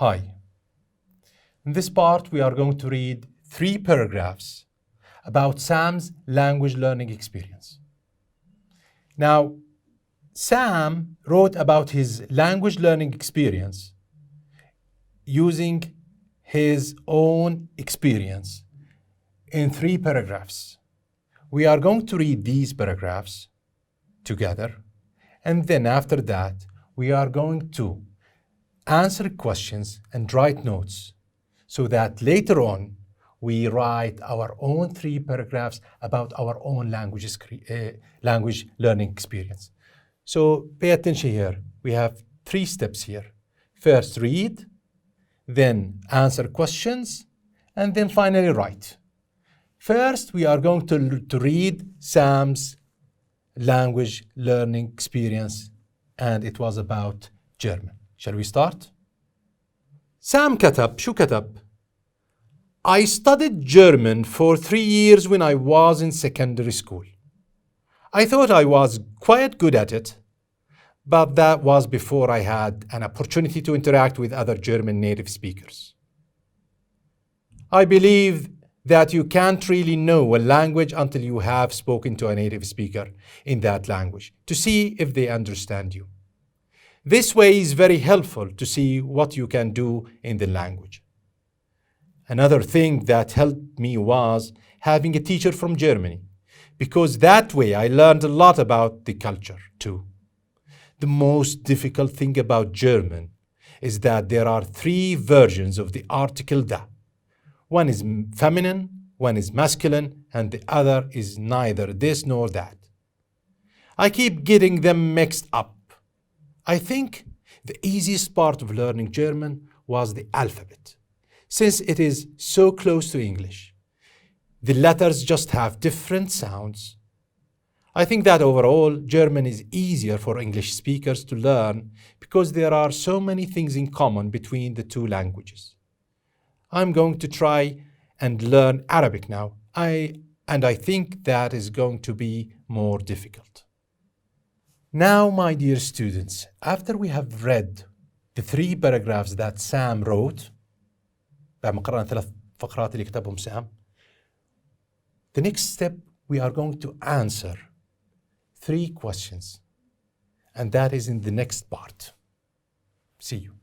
Hi. In this part, we are going to read 3 paragraphs about Sam's language learning experience. Now, Sam wrote about his language learning experience using his own experience in 3 paragraphs. We are going to read these paragraphs together, and then after that, we are going to answer questions and write notes so that later on we write our own 3 paragraphs about our own language learning experience. So pay attention here. We have 3 steps here. First read, then answer questions, and then finally write. First, we are going to read Sam's language learning experience, and it was about German. Shall we start? Sam كتب شو كتب؟ I studied German for 3 years when I was in secondary school. I thought I was quite good at it, but that was before I had an opportunity to interact with other German native speakers. I believe that you can't really know a language until you have spoken to a native speaker in that language to see if they understand you. This way is very helpful to see what you can do in the language. Another thing that helped me was having a teacher from Germany, because that way I learned a lot about the culture too. The most difficult thing about German is that there are 3 versions of the article da. One is feminine, one is masculine, and the other is neither this nor that. I keep getting them mixed up. I think the easiest part of learning German was the alphabet, since it is so close to English. The letters just have different sounds. I think that overall, German is easier for English speakers to learn because there are so many things in common between the 2 languages. I'm going to try and learn Arabic now, and I think that is going to be more difficult. Now, my dear students, after we have read the 3 paragraphs that Sam wrote, بعد ما قرأنا 3 فقرات اللي كتبهم Sam, the next step we are going to answer 3 questions, and that is in the next part. See you.